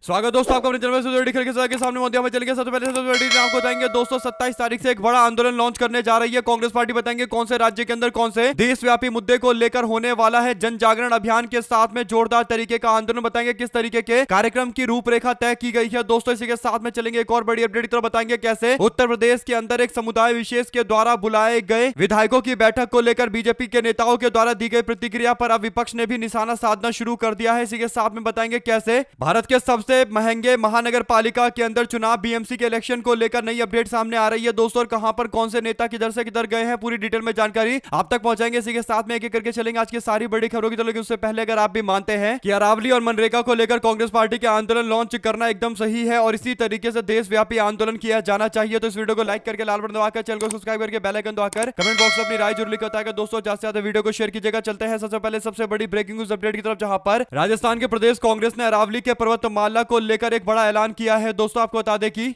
स्वागत दोस्तों आपका अपने चैनल के सामने मोदी में चलेंगे। सबसे पहले सबसे बड़ी आपको बताएंगे दोस्तों 27 तारीख से एक बड़ा आंदोलन लॉन्च करने जा रही है कांग्रेस पार्टी। बताएंगे कौन से राज्य के अंदर कौन से देशव्यापी मुद्दे को लेकर होने वाला है जन जागरण अभियान के साथ में जोरदार तरीके का आंदोलन। बताएंगे किस तरीके के कार्यक्रम की रूपरेखा तय की गई है दोस्तों। इसी के साथ में चलेंगे एक और बड़ी अपडेट की तरफ। बताएंगे कैसे उत्तर प्रदेश के अंदर एक समुदाय विशेष के द्वारा बुलाए गए विधायकों की बैठक को लेकर बीजेपी के नेताओं के द्वारा दी गई प्रतिक्रिया पर अब विपक्ष ने भी निशाना साधना शुरू कर दिया है। इसी के साथ में बताएंगे कैसे भारत के सबसे महंगे महानगर पालिका के अंदर चुनाव बीएमसी के इलेक्शन को लेकर नई अपडेट सामने आ रही है दोस्तों, और कहां पर कौन से नेता किधर से किधर गए हैं पूरी डिटेल में जानकारी आप तक पहुंचाएंगे। इसी के साथ में एक एक करके चलेंगे आज की सारी बड़ी खबरों की तरफ। लेकिन उससे पहले अगर आप भी मानते हैं कि अरावली और मनरेगा को लेकर कांग्रेस पार्टी के आंदोलन लॉन्च करना एकदम सही है और इसी तरीके से देशव्यापी आंदोलन किया जाना चाहिए, तो इस वीडियो को लाइक करके लाल बटन दबाकर चैनल को सब्सक्राइब करके बेल आइकन दबाकर कमेंट बॉक्स में अपनी राय जरूर लिखकर बताएगा दोस्तों। ज्यादा से ज्यादा वीडियो को शेयर कीजिएगा। चलते हैं सबसे पहले सबसे बड़ी ब्रेकिंग न्यूज अपडेट की तरफ, जहां पर राजस्थान के प्रदेश कांग्रेस ने अरावली के पर्वतमाला को लेकर एक बड़ा ऐलान किया है दोस्तों। आपको बता दें कि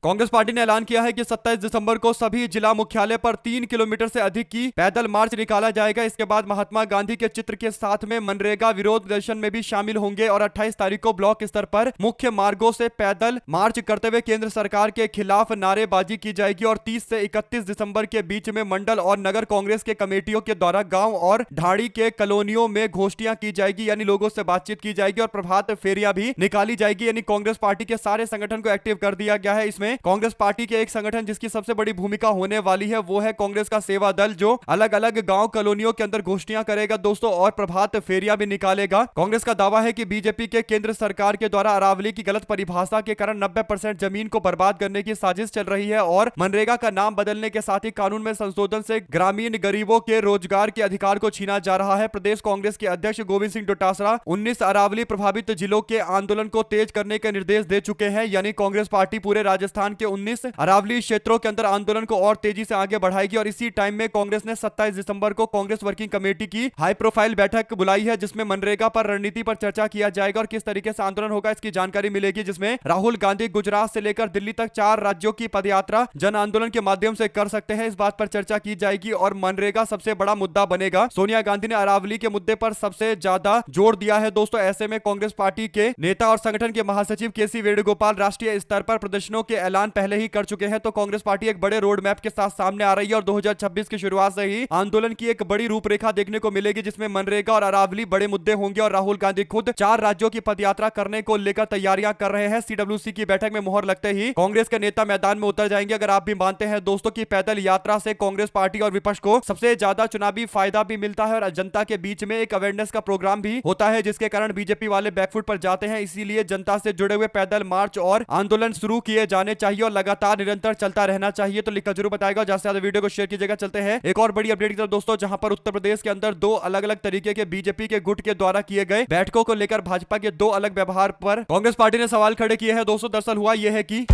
कांग्रेस पार्टी ने ऐलान किया है कि 27 दिसंबर को सभी जिला मुख्यालय पर 3 किलोमीटर से अधिक की पैदल मार्च निकाला जाएगा। इसके बाद महात्मा गांधी के चित्र के साथ में मनरेगा विरोध प्रदर्शन में भी शामिल होंगे और 28 तारीख को ब्लॉक स्तर पर मुख्य मार्गों से पैदल मार्च करते हुए केंद्र सरकार के खिलाफ नारेबाजी की जाएगी। और 30 से 31 दिसंबर के बीच में मंडल और नगर कांग्रेस के कमेटियों के द्वारा गाँव और ढाड़ी के कॉलोनियों में गोष्ठियां की जाएगी, यानी लोगों से बातचीत की जाएगी और प्रभात फेरियां भी निकाली जाएगी। यानी कांग्रेस पार्टी के सारे संगठन को एक्टिव कर दिया गया है। इसमें कांग्रेस पार्टी के एक संगठन जिसकी सबसे बड़ी भूमिका होने वाली है वो है कांग्रेस का सेवा दल, जो अलग अलग गांव कॉलोनियों के अंदर गोष्ठियां करेगा दोस्तों और प्रभात फेरियां भी निकालेगा। कांग्रेस का दावा है कि बीजेपी के केंद्र सरकार के द्वारा अरावली की गलत परिभाषा के कारण 90% जमीन को बर्बाद करने की साजिश चल रही है और मनरेगा का नाम बदलने के साथ ही कानून में संशोधन से ग्रामीण गरीबों के रोजगार के अधिकार को छीना जा रहा है। प्रदेश कांग्रेस के अध्यक्ष गोविंद सिंह डोटासरा 19 अरावली प्रभावित जिलों के आंदोलन को तेज करने के निर्देश दे चुके हैं। यानी कांग्रेस पार्टी पूरे राजस्थान के 19 अरावली क्षेत्रों के अंदर आंदोलन को और तेजी से आगे बढ़ाएगी। और इसी टाइम में कांग्रेस ने 27 दिसंबर को कांग्रेस वर्किंग कमेटी की हाई प्रोफाइल बैठक बुलाई है, जिसमें मनरेगा पर रणनीति पर चर्चा किया जाएगा और किस तरीके से आंदोलन होगा इसकी जानकारी मिलेगी। जिसमें राहुल गांधी गुजरात से लेकर दिल्ली तक 4 राज्यों की पदयात्रा जन आंदोलन के माध्यम से कर सकते हैं, इस बात पर चर्चा की जाएगी और मनरेगा सबसे बड़ा मुद्दा बनेगा। सोनिया गांधी ने अरावली के मुद्दे पर सबसे ज्यादा जोर दिया है दोस्तों। ऐसे में कांग्रेस पार्टी के नेता और संगठन के महासचिव केसी वेणुगोपाल राष्ट्रीय स्तर पर प्रदर्शनों के ऐलान पहले ही कर चुके हैं। तो कांग्रेस पार्टी एक बड़े रोड मैप के साथ सामने आ रही है और 2026 की शुरुआत से ही आंदोलन की एक बड़ी रूपरेखा देखने को मिलेगी, जिसमें मनरेगा और अरावली बड़े मुद्दे होंगे। और राहुल गांधी खुद 4 राज्यों की पदयात्रा करने को लेकर तैयारियां कर रहे हैं। सीडब्ल्यूसी की बैठक में मोहर लगते ही कांग्रेस के नेता मैदान में उतर जाएंगे। अगर आप भी मानते हैं दोस्तों की पैदल यात्रा से कांग्रेस पार्टी और विपक्ष को सबसे ज्यादा चुनावी फायदा भी मिलता है और जनता के बीच में एक अवेयरनेस का प्रोग्राम भी होता है, जिसके कारण बीजेपी वाले बैकफुट पर जाते हैं। इसीलिए जनता से जुड़े हुए पैदल मार्च और आंदोलन शुरू किए जाने चाहिए और लगातार निरंतर चलता रहना चाहिए। तो लिखकर जरूर बताएगा, ज्यादा से ज्यादा वीडियो को शेयर कीजिएगा। चलते हैं एक और बड़ी अपडेट की तरफ दोस्तों, जहां पर उत्तर प्रदेश के अंदर 2 अलग अलग तरीके के बीजेपी के गुट के द्वारा किए गए बैठकों को लेकर भाजपा के 2 अलग व्यवहार पर कांग्रेस पार्टी ने सवाल खड़े किए हैं दोस्तों। दरअसल हुआ यह है कि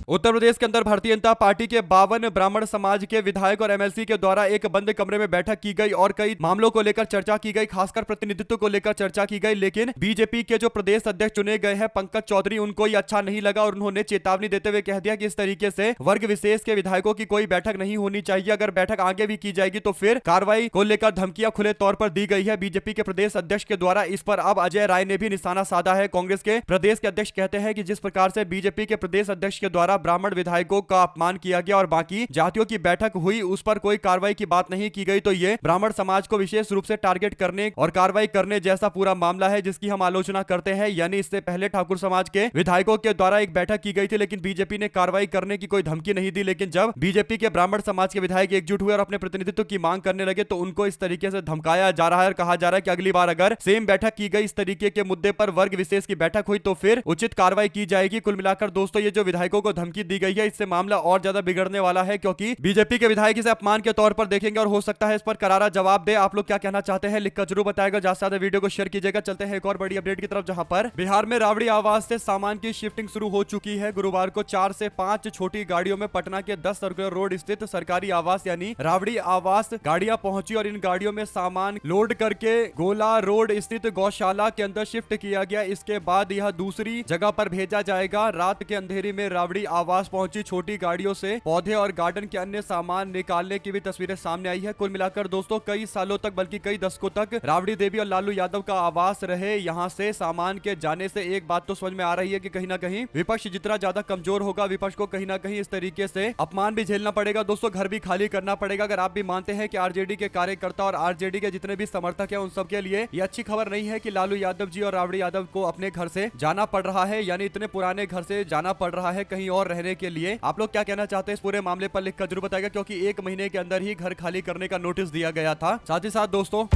उत्तर प्रदेश के अंदर भारतीय जनता पार्टी के 52 ब्राह्मण समाज के विधायक और एमएलसी के द्वारा एक बंद कमरे में बैठक की गई और कई मामलों को लेकर चर्चा की गई, खासकर प्रतिनिधित्व को लेकर चर्चा की गई। लेकिन बीजेपी के जो प्रदेश अध्यक्ष चुने गए हैं पंकज चौधरी, उनको ये अच्छा नहीं लगा और उन्होंने चेतावनी देते हुए कह दिया कि इस तरीके से वर्ग विशेष के विधायकों की कोई बैठक नहीं होनी चाहिए। अगर बैठक आगे भी की जाएगी तो फिर कार्रवाई को लेकर धमकियां खुले तौर पर दी गई है बीजेपी के प्रदेश अध्यक्ष के द्वारा। इस पर अब अजय राय ने भी निशाना साधा है। कांग्रेस के प्रदेश के अध्यक्ष कहते हैं कि जिस प्रकार से बीजेपी के प्रदेश अध्यक्ष के द्वारा ब्राह्मण विधायकों का अपमान किया गया और बाकी जातियों की बैठक हुई, उस पर कोई कार्रवाई की बात नहीं की गई, तो ये ब्राह्मण समाज को विशेष रूप से टारगेट करने और कार्रवाई करने जैसा पूरा मामला है, जिसकी हम आलोचना करते हैं। यानी इससे पहले ठाकुर समाज के विधायकों के द्वारा एक बैठक की गई थी, लेकिन बीजेपी ने कार्रवाई करने की कोई धमकी नहीं दी। लेकिन जब बीजेपी के ब्राह्मण समाज के विधायक एकजुट हुए और अपने प्रतिनिधित्व की मांग करने लगे तो उनको इस तरीके से धमकाया जा रहा है और कहा जा रहा है कि अगली बार अगर सेम बैठक की गई इस तरीके के मुद्दे पर वर्ग विशेष की बैठक हुई तो फिर उचित कार्रवाई की जाएगी। कुल मिलाकर दोस्तों ये जो विधायकों को धमकी दी गई है, इससे मामला और ज्यादा बिगड़ने वाला है, क्योंकि बीजेपी के विधायक इसे अपमान के तौर पर देखेंगे और हो सकता है इस पर करारा जवाब दे। आप लोग क्या कहना चाहते हैं लिखकर जरूर बताएगा। ज्यादा से ज्यादा वीडियो को शेयर कीजिएगा। चलते हैं एक और बड़ी अपडेट की तरफ, जहां पर बिहार में रावड़ी आवास से सामान की शिफ्टिंग शुरू हो चुकी है। गुरुवार को 4 से 5 छोटी गाड़ियों में पटना के 10 सर्कुलर रोड स्थित सरकारी आवास यानी रावड़ी आवास गाड़ियां पहुंची और इन गाड़ियों में सामान लोड करके गोला रोड स्थित गौशाला के अंदर शिफ्ट किया गया। इसके बाद यह दूसरी जगह पर भेजा जाएगा। रात के अंधेरी में रावड़ी आवास पहुंची छोटी गाड़ियों से पौधे और गार्डन के अन्य सामान निकालने की भी तस्वीरें सामने आई है। कुल मिलाकर दोस्तों कई सालों तक बल्कि कई दशकों तक राबड़ी देवी और लालू यादव का आवास रहे। यहाँ से सामान के जाने से एक बात तो समझ में आ रही है कि कहीं ना कहीं विपक्ष जितना ज्यादा कमजोर होगा, विपक्ष को कहीं ना कहीं इस तरीके से अपमान भी झेलना पड़ेगा। दोस्तों घर भी खाली करना पड़ेगा। अगर आप भी मानते हैं कि आरजेडी के कार्यकर्ता और आरजेडी के जितने भी समर्थक हैं उन सब के लिए ये अच्छी खबर नहीं है कि लालू यादव जी और राबड़ी यादव को अपने घर से जाना पड़ रहा है, यानी इतने पुराने घर से जाना पड़ रहा है कहीं और रहने के लिए। आप लोग क्या कहना चाहते हैं इस पूरे मामले पर लिखकर जरूर बताएगा, क्योंकि 1 महीने के अंदर ही घर खाली करने का नोटिस दिया गया था। साथ ही साथ दोस्तों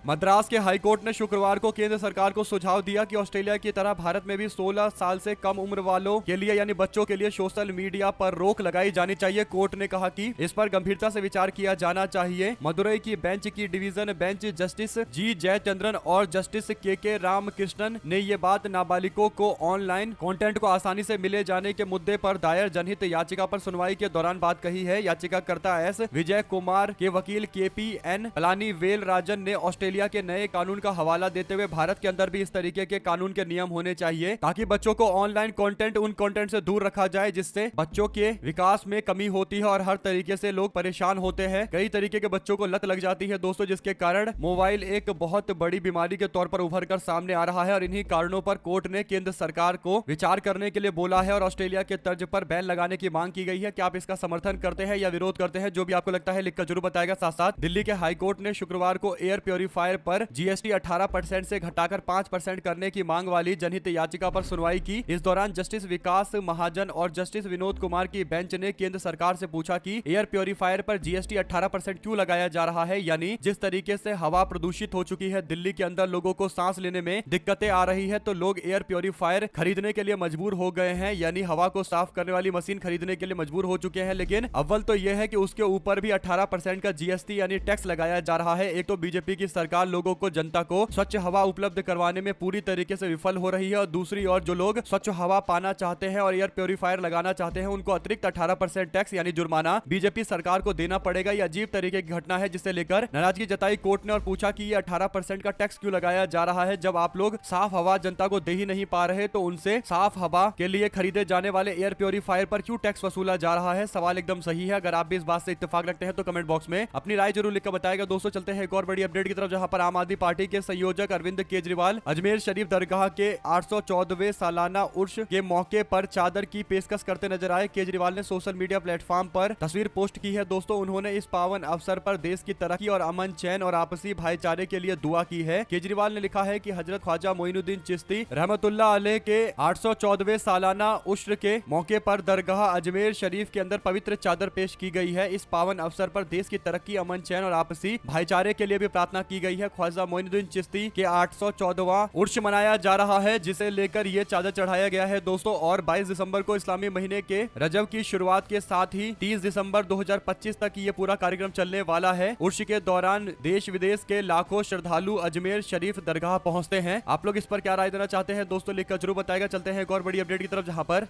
मद्रास के हाईकोर्ट ने शुक्रवार को केंद्र सरकार को सुझाव दिया कि ऑस्ट्रेलिया की तरह भारत में भी 16 साल से कम उम्र वालों के लिए यानी बच्चों के लिए सोशल मीडिया पर रोक लगाई जानी चाहिए। कोर्ट ने कहा कि इस पर गंभीरता से विचार किया जाना चाहिए। मदुरई की बेंच की division bench justice G Jayachandran और जस्टिस के रामकृष्णन ने ये बात नाबालिगों को ऑनलाइन कंटेंट को आसानी से मिले जाने के मुद्दे पर दायर जनहित याचिका पर सुनवाई के दौरान बात कही है। याचिकाकर्ता एस विजय कुमार के वकील KPN पलानीवेल राजन ने ऑस्ट्रेलिया के नए कानून का हवाला देते हुए भारत के अंदर भी इस तरीके के कानून के नियम होने चाहिए ताकि बच्चों को ऑनलाइन कंटेंट उन कंटेंट से दूर रखा जाए जिससे बच्चों के विकास में कमी होती है और हर तरीके से लोग परेशान होते हैं। कई तरीके के बच्चों को लत लग जाती है दोस्तों, जिसके कारण मोबाइल एक बहुत बड़ी बीमारी के तौर पर उभर कर सामने आ रहा है और इन्हीं कारणों पर कोर्ट ने केंद्र सरकार को विचार करने के लिए बोला है और ऑस्ट्रेलिया के तर्ज पर बैन लगाने की मांग की गई है। क्या आप इसका समर्थन करते हैं या विरोध करते हैं? जो भी आपको लगता है लिखकर जरूर बताएगा। साथ साथ दिल्ली के हाईकोर्ट ने शुक्रवार को एयर प्योरीफायर पर GST 18% से घटाकर 5% करने की मांग वाली जनहित याचिका पर सुनवाई की। इस दौरान जस्टिस विकास महाजन और जस्टिस विनोद कुमार की बेंच ने केंद्र सरकार से पूछा कि एयर प्योरीफायर पर GST 18% क्यों लगाया जा रहा है, यानी जिस तरीके से हवा प्रदूषित हो चुकी है, दिल्ली के अंदर लोगों को सांस लेने में दिक्कतें आ रही है, तो लोग एयर प्योरीफायर खरीदने के लिए मजबूर हो गए हैं, यानी हवा को साफ करने वाली मशीन खरीदने के लिए मजबूर हो चुके हैं। लेकिन अव्वल तो यह है कि उसके ऊपर भी 18% का GST यानी टैक्स लगाया जा रहा है। एक तो बीजेपी की सरकार लोगों को, जनता को स्वच्छ हवा उपलब्ध करवाने में पूरी तरीके से विफल हो रही है और दूसरी ओर जो लोग स्वच्छ हवा पाना चाहते हैं और एयर प्योरीफायर लगाना चाहते हैं उनको अतिरिक्त 18% टैक्स यानी जुर्माना बीजेपी सरकार को देना पड़ेगा। यह अजीब तरीके की घटना है जिसे लेकर नाराजगी जताई कोर्ट ने और पूछा कि ये 18% का टैक्स क्यों लगाया जा रहा है जब आप लोग साफ हवा जनता को दे ही नहीं पा रहे, तो उनसे साफ हवा के लिए खरीदे जाने वाले एयर प्योरीफायर पर क्यों टैक्स वसूला जा रहा है। सवाल एकदम सही है। अगर आप भी इस बात से इत्तेफाक रखते हैं तो कमेंट बॉक्स में अपनी राय जरूर लिखकर बताएगा। दोस्तों चलते हैं एक और बड़ी अपडेट की तरफ, जहां पर आम आदमी पार्टी के संयोजक अरविंद केजरीवाल अजमेर शरीफ दरगाह के 814वें सालाना उर्स के मौके पर चादर की पेशकश करते नजर आए। केजरीवाल ने सोशल मीडिया प्लेटफॉर्म पर तस्वीर पोस्ट की है। दोस्तों उन्होंने इस पावन अवसर पर देश की तरक्की और अमन चैन और आपसी भाईचारे के लिए दुआ की है। केजरीवाल ने लिखा है कि हजरत ख्वाजा मोइनुद्दीन चिश्ती रहमतुल्लाह अलैह के 814वें सालाना उर्स के मौके पर दरगाह अजमेर शरीफ के अंदर पवित्र चादर पेश की गई है। इस पावन अवसर पर देश की तरक्की, अमन चैन और आपसी भाईचारे के लिए भी प्रार्थना की गई है। ख्वाजा मोइनुद्दीन चिश्ती के 814वां उर्स मनाया जा रहा है, जिसे लेकर ये चादर चढ़ाया गया है दोस्तों। और 22 दिसंबर को इस्लामी महीने के रजब की शुरुआत के साथ ही 30 दिसंबर 2025 तक ये पूरा कार्यक्रम चलने वाला है। उर्स के दौरान देश विदेश के लाखों श्रद्धालु अजमेर शरीफ दरगाह पहुंचते हैं। आप लोग इस पर क्या राय देना चाहते हैं दोस्तों लिखकर जरूर बताएगा। चलते हैं एक और बड़ी अपडेट की तरफ, जहां पर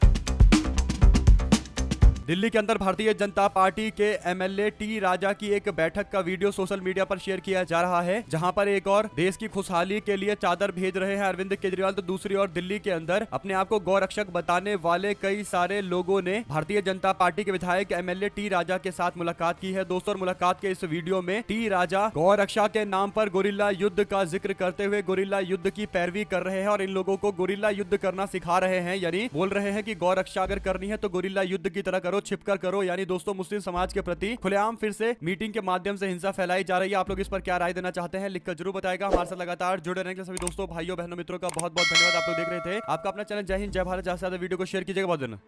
दिल्ली के अंदर भारतीय जनता पार्टी के MLA टी राजा की एक बैठक का वीडियो सोशल मीडिया पर शेयर किया जा रहा है, जहां पर एक और देश की खुशहाली के लिए चादर भेज रहे हैं अरविंद केजरीवाल, तो दूसरी ओर दिल्ली के अंदर अपने आप को गौरक्षक बताने वाले कई सारे लोगों ने भारतीय जनता पार्टी के विधायक MLA टी राजा के साथ मुलाकात की है। दोस्तों मुलाकात के इस वीडियो में टी राजा गौरक्षा के नाम पर गोरिल्ला युद्ध का जिक्र करते हुए गोरिल्ला युद्ध की पैरवी कर रहे हैं और इन लोगों को गोरिल्ला युद्ध करना सिखा रहे हैं, यानी बोल रहे हैं कि गौरक्षा अगर करनी है तो गोरिल्ला युद्ध की तरह छिपकर करो। यानी दोस्तों मुस्लिम समाज के प्रति खुलेआम फिर से मीटिंग के माध्यम से हिंसा फैलाई जा रही है। आप लोग इस पर क्या राय देना चाहते हैं लिखकर जरूर बताएगा। हमारे साथ लगातार जुड़े रहने के लिए सभी दोस्तों, भाइयों, बहनों, मित्रों का बहुत बहुत धन्यवाद। आप लोग देख रहे थे आपका अपना चैनल जय हिंद जय भारत। ज्यादा से ज्यादा वीडियो को शेयर कीजिएगा। बहुत धन्यवाद।